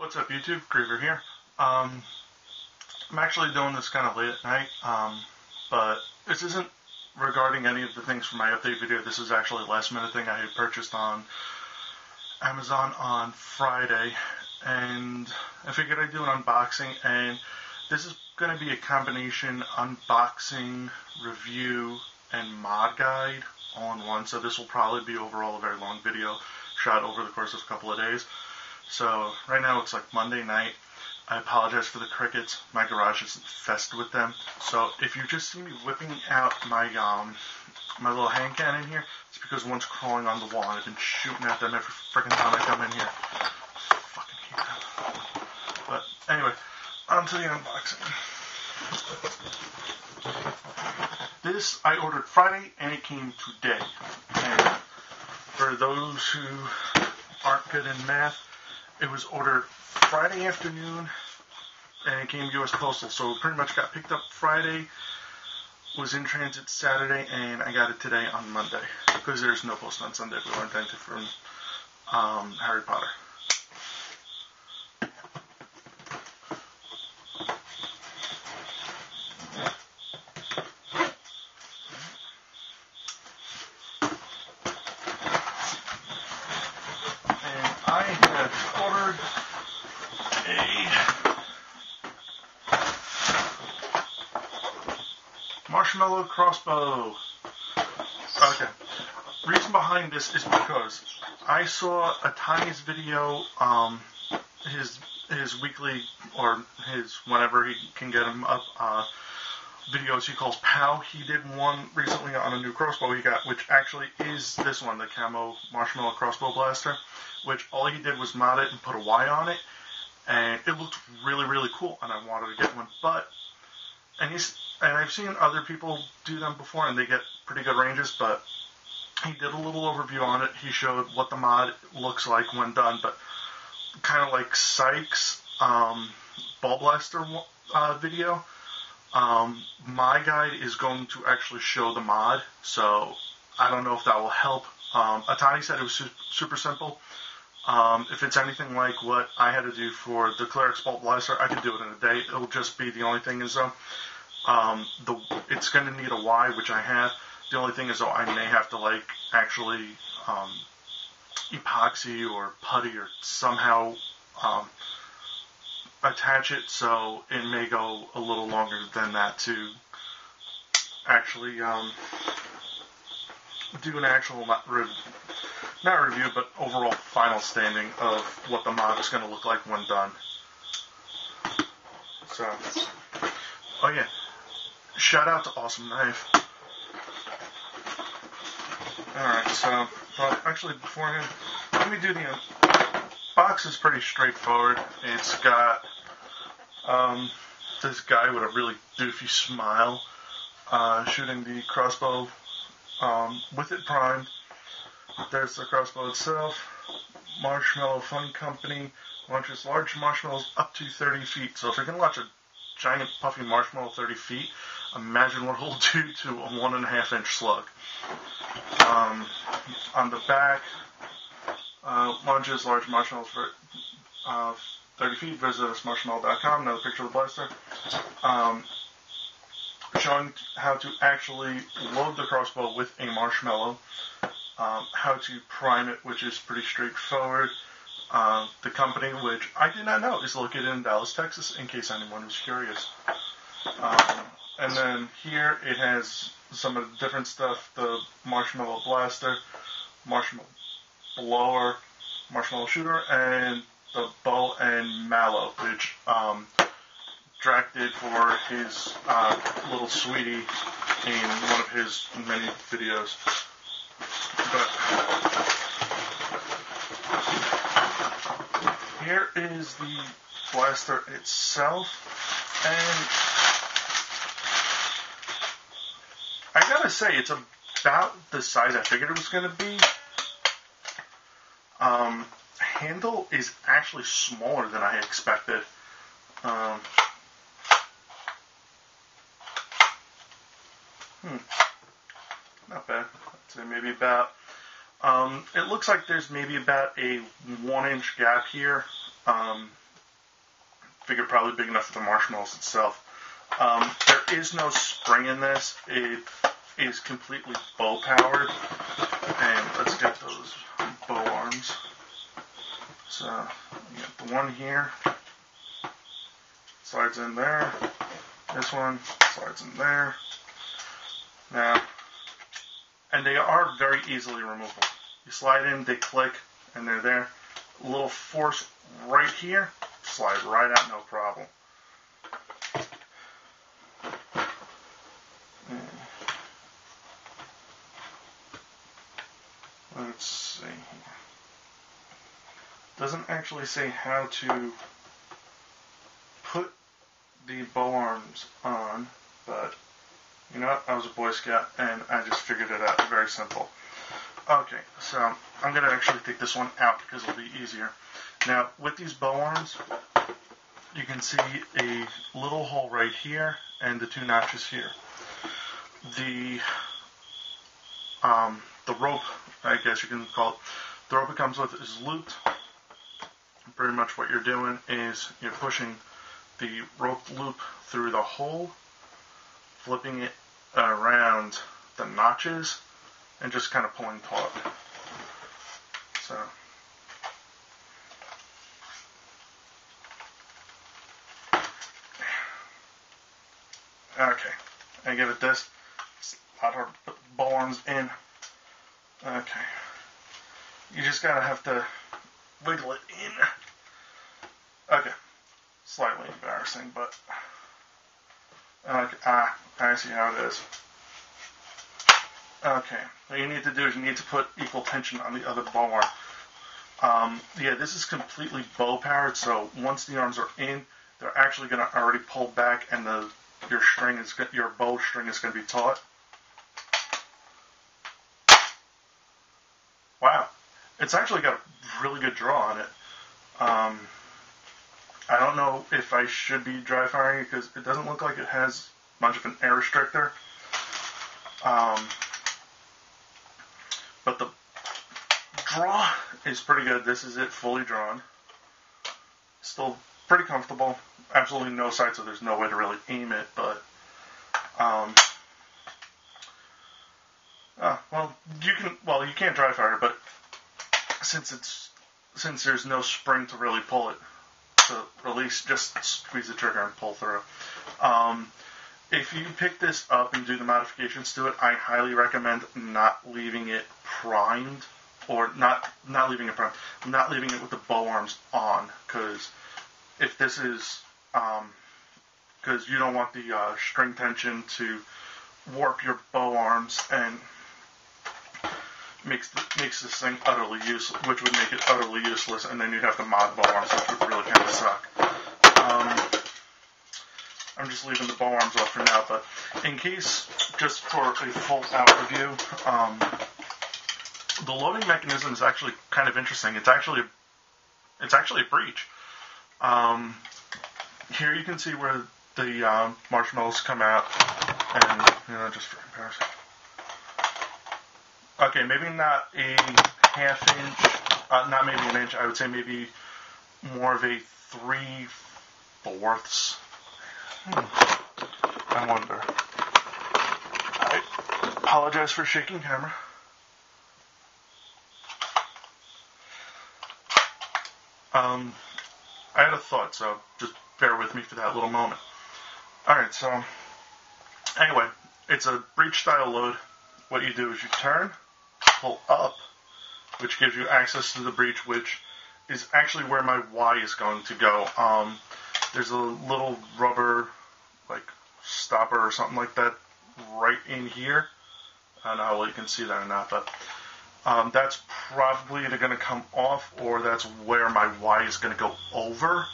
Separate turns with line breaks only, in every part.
What's up, YouTube? Griever here. I'm actually doing this kind of late at night, but this isn't regarding any of the things from my update video. This is actually a last-minute thing I had purchased on Amazon on Friday, and I figured I'd do an unboxing, and this is going to be a combination unboxing, review, and mod guide all in one, so this will probably be overall a very long video shot over the course of a couple of days. So right now it's like Monday night. I apologize for the crickets. My garage is infested with them. So if you just see me whipping out my my little hand cannon here, it's because one's crawling on the wall and I've been shooting at them every freaking time I come in here. Fucking hate them. But anyway, on to the unboxing. This I ordered Friday and it came today. And for those who aren't good in math, it was ordered Friday afternoon, and it came U.S. Postal, so it pretty much got picked up Friday, was in transit Saturday, and I got it today on Monday, because there's no post on Sunday. We learned that from Harry Potter. I had ordered a Marshmellow Crossbow. Okay. Reason behind this is because I saw Ahtani's video, his weekly, or his, whenever he can get him up, videos he calls POW. He did one recently on a new crossbow he got, which actually is this one, the camo Marshmellow Crossbow Blaster, which all he did was mod it and put a Y on it, and it looked really, really cool, and I wanted to get one, and I've seen other people do them before, and they get pretty good ranges, but he did a little overview on it. He showed what the mod looks like when done, but kind of like Sykes' Ball Blaster video. My guide is going to actually show the mod, so I don't know if that will help. Ahtani said it was super simple. If it's anything like what I had to do for the Cleric's Ball Blaster, I could do it in a day. It'll just be, the only thing is though, it's going to need a Y, which I have. The only thing is though, I may have to like actually epoxy or putty or somehow attach it, so it may go a little longer than that to actually do an actual not review, but overall final standing of what the mod is going to look like when done. So, oh yeah, shout out to Awesome Knife. Alright, so, well, actually beforehand, let me do the box is pretty straightforward. It's got this guy with a really doofy smile shooting the crossbow with it primed. There's the crossbow itself. Marshmellow Fun Company launches large marshmallows up to 30 feet. So if you can launch a giant puffy marshmallow 30 feet, imagine what it'll do to a 1.5-inch slug. On the back, launches large marshmallows for 30 feet. Visit us, marshmellow.com. Another picture of the blaster. Showing how to actually load the crossbow with a marshmallow. How to prime it, which is pretty straightforward. The company, which I did not know, is located in Dallas, Texas, in case anyone was curious. And then here it has some of the different stuff: the Marshmellow Blaster, Marshmellow Blower, Marshmellow Shooter, and the Bow and Mallow, which Drac did for his little sweetie in one of his many videos. But here is the blaster itself, and I gotta say, it's about the size I figured it was going to be. Handle is actually smaller than I expected. Not bad. I'd say maybe about It looks like there's maybe about a 1-inch gap here figured probably big enough for the marshmallows itself. There is no spring in this. It is completely bow powered. And let's get those bow arms. So, you got the one here. Slides in there. This one slides in there. Now, and they are very easily removable. You slide in, they click, and they're there. A little force right here, slide right out, no problem. Let's see here. Doesn't actually say how to put the bow arms on, but you know what? I was a Boy Scout and I just figured it out. Very simple. Okay, so I'm going to actually take this one out because it'll be easier. Now, with these bow arms, you can see a little hole right here and the two notches here. The rope, I guess you can call it, the rope it comes with is looped. Pretty much what you're doing is you're pushing the rope loop through the hole, flipping it around the notches, and just kind of pulling taut. So, okay, I give it this. Slide our bow arms in. Okay, you just gotta have to wiggle it in. Okay, slightly embarrassing, but okay, I see how it is. Okay, what you need to do is you need to put equal tension on the other bow arm. Yeah, this is completely bow powered, so once the arms are in, they're actually going to already pull back, and your bow string is going to be taut. Wow, it's actually got a really good draw on it. I don't know if I should be dry firing it because it doesn't look like it has much of an air restrictor. But the draw is pretty good. This is it fully drawn. Still pretty comfortable. Absolutely no sight, so there's no way to really aim it, but you can't dry fire, but since there's no spring to really pull it to release, just squeeze the trigger and pull through. If you pick this up and do the modifications to it, I highly recommend not leaving it primed, or not leaving it primed, not leaving it with the bow arms on, because if this is, because you don't want the string tension to warp your bow arms and makes this thing utterly useless, which would make it utterly useless, and then you'd have to mod bow arms, which would really kind of suck. I'm just leaving the bow arms off for now, but in case, just for a full out review, the loading mechanism is actually kind of interesting. It's actually a breech. Here you can see where the marshmallows come out, and just for comparison. Okay, maybe not a half inch, not maybe an inch. I would say maybe more of a 3/4. I wonder. I apologize for shaking camera. I had a thought, so just bear with me for that little moment. Alright, so anyway, it's a breech style load. What you do is you turn, pull up, which gives you access to the breech, which is actually where my Y is going to go. There's a little rubber, like, stopper or something like that right in here. I don't know how well you can see that or not, but that's probably either going to come off, or that's where my Y is going to go over.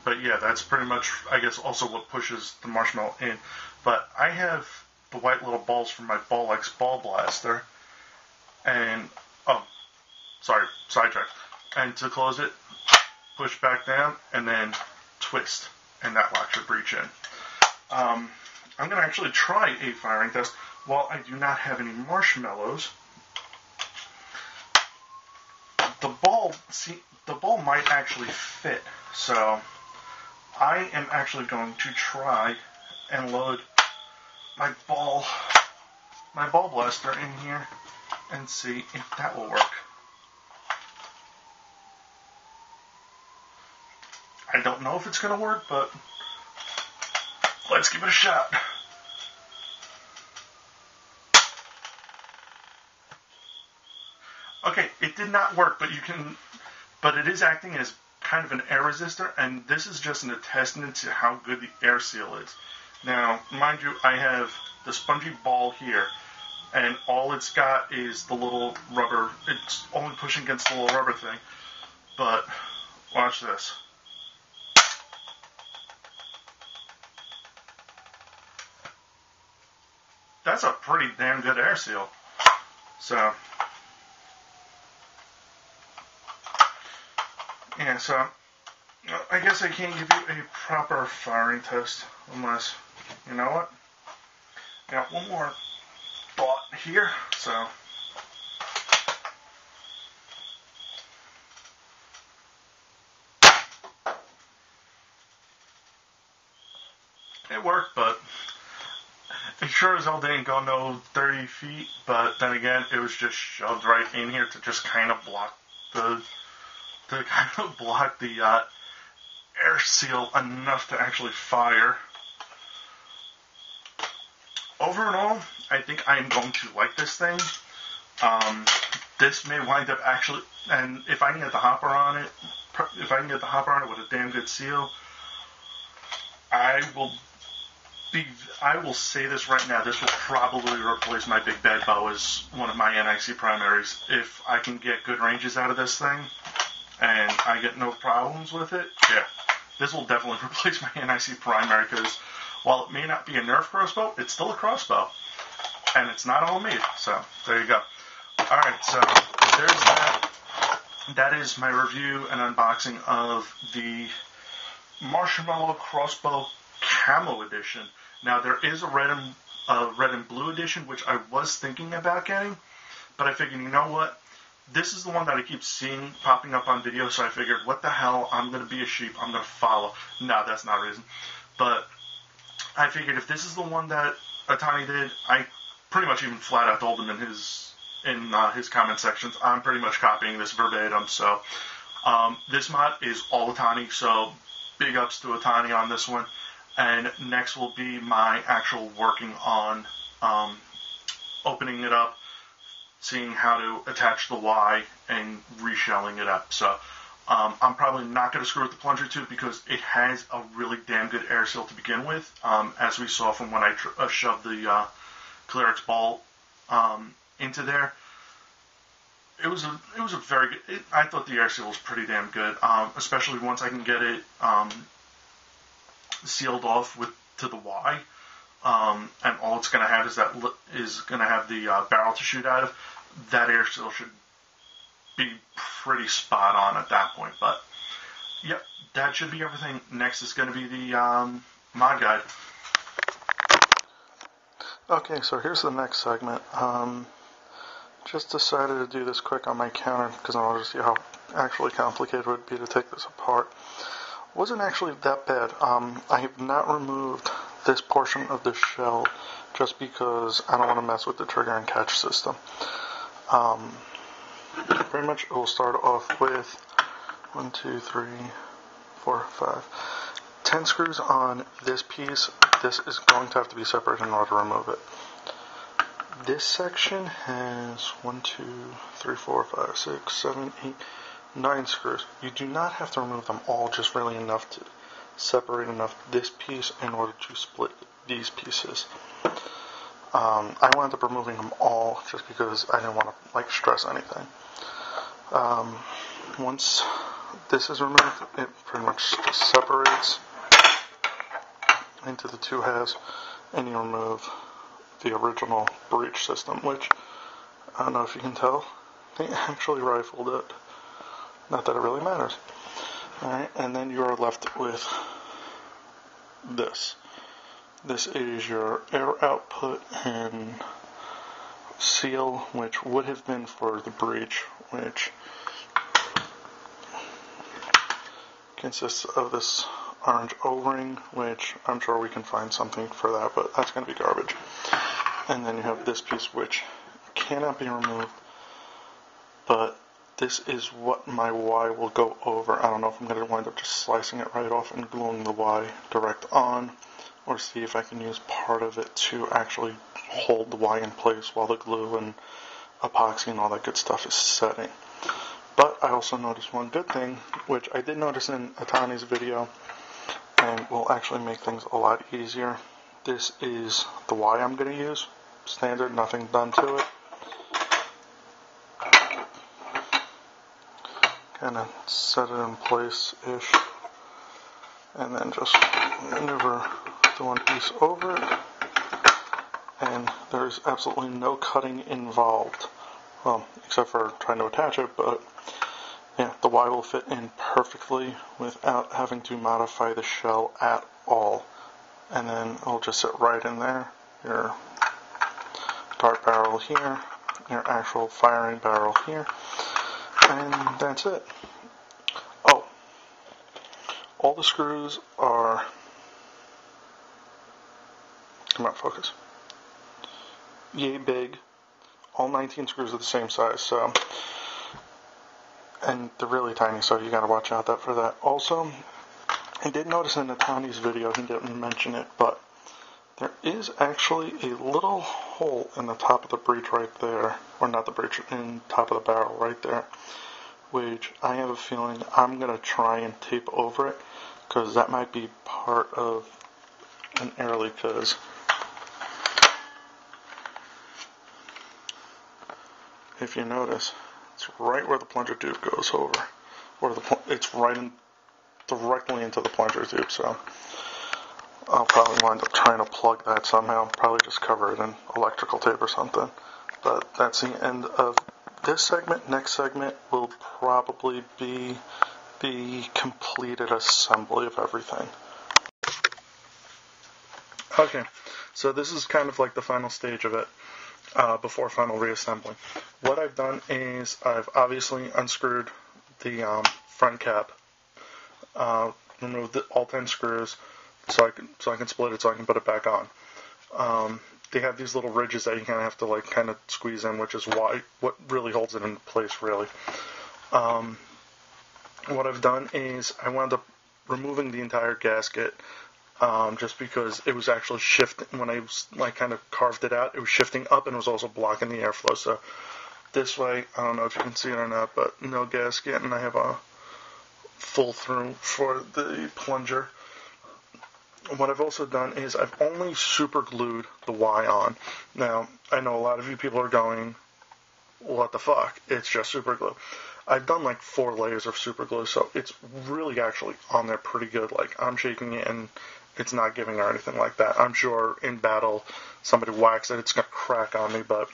But yeah, that's pretty much, I guess, also what pushes the marshmallow in. But I have the white little balls from my Ball-X ball blaster, and, sidetrack. And to close it, push back down, and then twist, and that locks your breech in. I'm going to actually try a firing test. While I do not have any marshmallows, the ball might actually fit. So I am actually going to try and load my ball blaster in here and see if that will work. I don't know if it's going to work, but let's give it a shot. Okay, it did not work, but it is acting as kind of an air resistor, and this is just an testament to how good the air seal is. Now, mind you, I have the spongy ball here, and all it's got is the little rubber. It's only pushing against the little rubber thing, but watch this. That's a pretty damn good air seal. So, yeah, so I guess I can't give you a proper firing test unless, you know what? Got one more thought here, so. It worked, but it sure as hell didn't go no 30 feet, but then again, it was just shoved right in here to just kind of block the air seal enough to actually fire. Overall, I think I am going to like this thing. This may wind up actually, and if I can get the hopper on it with a damn good seal, I will say this right now, this will probably replace my Big Bad Bow as one of my NIC primaries. If I can get good ranges out of this thing, and I get no problems with it, yeah, this will definitely replace my NIC primary, because while it may not be a Nerf crossbow, it's still a crossbow. And it's not all made, so there you go. Alright, so there's that. That is my review and unboxing of the Marshmellow Crossbow Camo Edition. Now, there is a red and blue edition, which I was thinking about getting, but I figured, you know what? This is the one that I keep seeing popping up on video, so I figured, what the hell? I'm going to be a sheep. I'm going to follow. No, that's not a reason. But I figured if this is the one that Ahtani did, I pretty much even flat out told him in his comment sections, I'm pretty much copying this verbatim. So this mod is all Ahtani, so big ups to Ahtani on this one. And next will be my actual working on opening it up, seeing how to attach the Y and reshelling it up. So I'm probably not going to screw with the plunger tube because it has a really damn good air seal to begin with, as we saw from when I shoved the Clerics ball into there. It was a very good. I thought the air seal was pretty damn good, especially once I can get it sealed off to the Y, and all it's going to have is going to have the barrel to shoot out of. That air seal should be pretty spot on at that point. But yep, that should be everything. Next is going to be the mod guide. Okay, so here's the next segment. Just decided to do this quick on my counter because I wanted to see how actually complicated it would be to take this apart. Wasn't actually that bad. I have not removed this portion of the shell just because I don't want to mess with the trigger and catch system. Pretty much it will start off with 1, 2, 3, 4, 5, 10 screws on this piece. This is going to have to be separated in order to remove it. This section has 1, 2, 3, 4, 5, 6, 7, 8, 9 screws. You do not have to remove them all, just really enough to separate enough this piece in order to split these pieces. I wound up removing them all just because I didn't want to stress anything. Once this is removed, it pretty much just separates into the two halves, and you remove the original breech system, which I don't know if you can tell, they actually rifled it. Not that it really matters. Alright, and then you are left with this. This is your air output and seal, which would have been for the breech, which consists of this orange O-ring, which I'm sure we can find something for that, but that's going to be garbage. And then you have this piece, which cannot be removed, but this is what my Y will go over. I don't know if I'm going to wind up just slicing it right off and gluing the Y direct on, or see if I can use part of it to actually hold the Y in place while the glue and epoxy and all that good stuff is setting. But I also noticed one good thing, which I did notice in Ahtani's video, and will actually make things a lot easier. This is the Y I'm going to use. Standard, nothing done to it. Kind of set it in place-ish, and then just maneuver the one piece over it, and there's absolutely no cutting involved, well, except for trying to attach it, but yeah, the Y will fit in perfectly without having to modify the shell at all, and then it'll just sit right in there. Your dart barrel here, your actual firing barrel here, and that's it. Oh, all the screws are, come on, focus, yay big. All 19 screws are the same size, so, and they're really tiny, so you gotta watch out for that. Also, I did notice in Ahtani's video, he didn't mention it, but there is actually a little hole in the top of the breech right there, or not the breech, in top of the barrel right there, which I have a feeling I'm going to try and tape over it, because that might be part of an air leak, because if you notice, it's right where the plunger tube goes over, or it's right in, directly into the plunger tube, so I'll probably wind up trying to plug that somehow, probably just cover it in electrical tape or something. But that's the end of this segment. Next segment will probably be the completed assembly of everything. Okay, so this is kind of like the final stage of it, before final reassembly. What I've done is I've obviously unscrewed the front cap, removed all 10 screws, so I can split it so I can put it back on. They have these little ridges that you kind of have to like kind of squeeze in, which is what really holds it in place, really. What I've done is I wound up removing the entire gasket, just because it was actually shifting when I was like kind of carved it out. It was shifting up and it was also blocking the airflow. So this way, I don't know if you can see it or not, but no gasket, and I have a full through for the plunger. What I've also done is I've only super glued the Y on. Now, I know a lot of you people are going, what the fuck? It's just super glue. I've done like 4 layers of super glue, so it's really actually on there pretty good. Like, I'm shaking it and it's not giving or anything like that. I'm sure in battle somebody whacks it, it's going to crack on me, but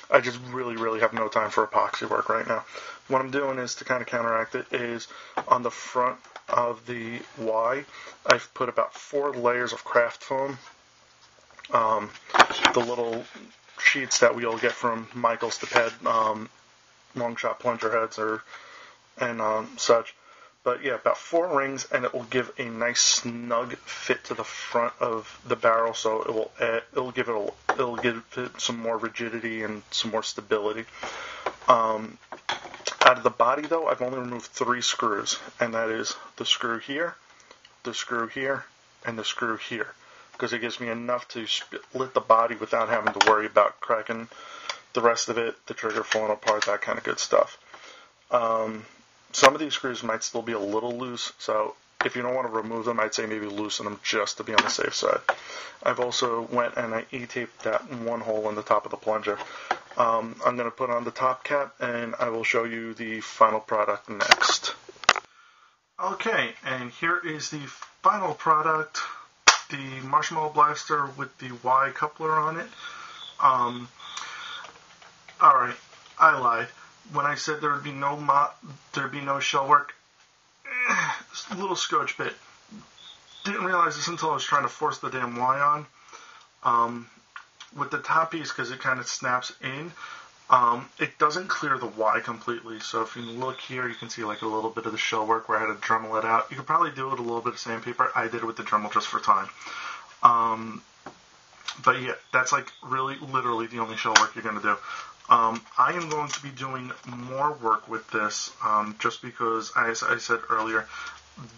I just really have no time for epoxy work right now. What I'm doing is, to kind of counteract it, is on the front of the Y, I've put about 4 layers of craft foam. The little sheets that we all get from Michael's to pad long shot plunger heads and such. But yeah, about 4 rings, and it will give a nice snug fit to the front of the barrel. So it'll give it some more rigidity and some more stability. Out of the body, though, I've only removed 3 screws, and that is the screw here, the screw here, and the screw here, because it gives me enough to split the body without having to worry about cracking the rest of it, the trigger falling apart, that kind of good stuff. Some of these screws might still be a little loose, so if you don't want to remove them, I'd say maybe loosen them just to be on the safe side. I've also went and I E-taped that one hole in the top of the plunger. I'm going to put on the top cap, and I will show you the final product next. Okay, and here is the final product, the Marshmellow Blaster with the Y coupler on it. Alright, I lied. When I said there would be no shell work, a little scotch bit. Didn't realize this until I was trying to force the damn Y on. With the top piece, because it kind of snaps in, It doesn't clear the Y completely, so if you look here, you can see like a little bit of the shell work where I had to Dremel it out. You could probably do it with a little bit of sandpaper. I did it with the Dremel just for time. But yeah, that's like really, literally the only shell work you're going to do. I am going to be doing more work with this, just because, as I said earlier,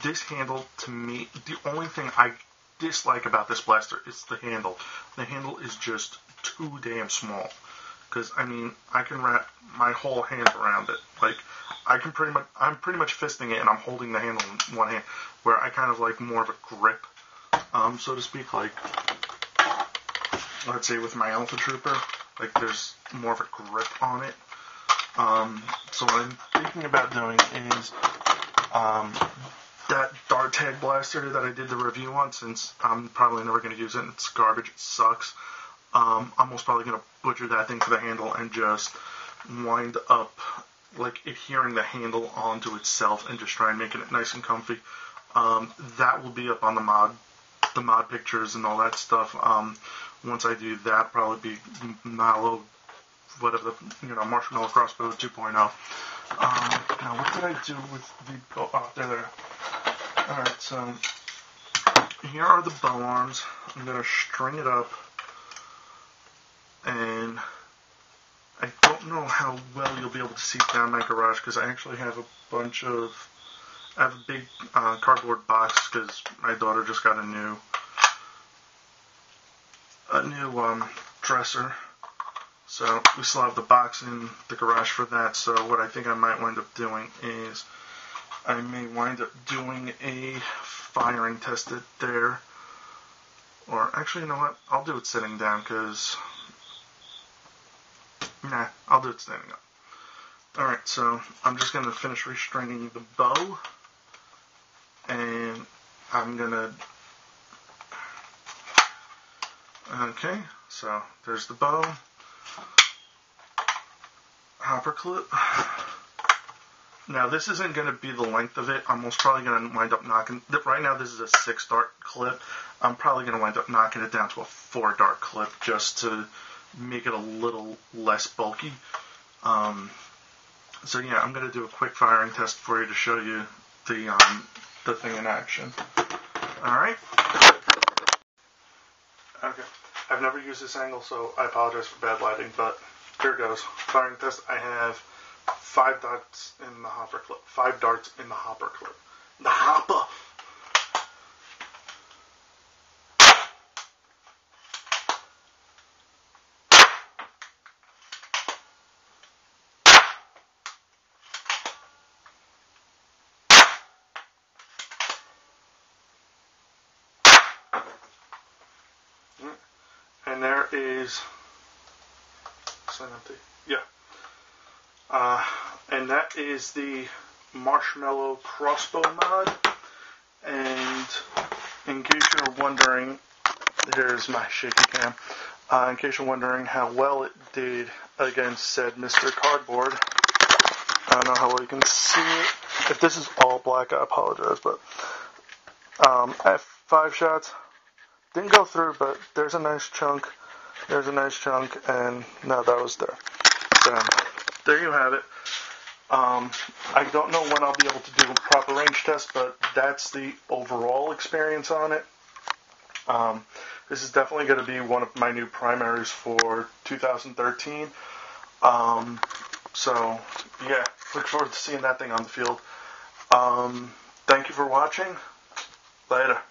this handle, to me, the only thing I dislike about this blaster is the handle. The handle is just too damn small. Because, I mean, I can wrap my whole hand around it. Like, I'm pretty much fisting it, and I'm holding the handle in one hand, where I kind of like more of a grip, so to speak, like, let's say with my Alpha Trooper, like, there's more of a grip on it. So what I'm thinking about doing is, that dart tag blaster that I did the review on, since I'm probably never going to use it, and it's garbage, it sucks. I'm most probably going to butcher that thing to the handle and just wind up, like, adhering the handle onto itself and just try and making it nice and comfy. That will be up on the mod pictures and all that stuff. Once I do that, probably be Mallow, whatever Marshmellow Crossbow 2.0. Now, what did I do with the, there. Alright, so, here are the bow arms. I'm going to string it up. And I don't know how well you'll be able to see down my garage, because I actually have I have a big cardboard box, because my daughter just got a new dresser. So we still have the box in the garage for that. So what I think I might wind up doing is I may wind up doing a firing test there. Or actually, you know what? I'll do it sitting down, because nah, I'll do it standing up. Alright, so I'm just going to finish restringing the bow. And I'm going to... Okay, so there's the bow. Hopper clip. Now, this isn't going to be the length of it. I'm most probably going to wind up knocking... Right now, this is a 6-dart clip. I'm probably going to wind up knocking it down to a 4-dart clip just to make it a little less bulky. So yeah, I'm going to do a quick firing test for you to show you the thing in action. Alright. Okay. I've never used this angle, so I apologize for bad lighting, but here goes. Firing test. I have 5 darts in the hopper clip. 5 darts in the hopper clip. The hopper! And there is, yeah, and that is the Marshmellow Crossbow mod. And in case you're wondering, here's my shaky cam. In case you're wondering how well it did against said Mr. Cardboard, I don't know how well you can see it. If this is all black, I apologize, but I have 5 shots. Didn't go through, but there's a nice chunk. There's a nice chunk, and no, that was there. So, there you have it. I don't know when I'll be able to do a proper range test, but that's the overall experience on it. This is definitely going to be one of my new primaries for 2013. So, yeah, look forward to seeing that thing on the field. Thank you for watching. Later.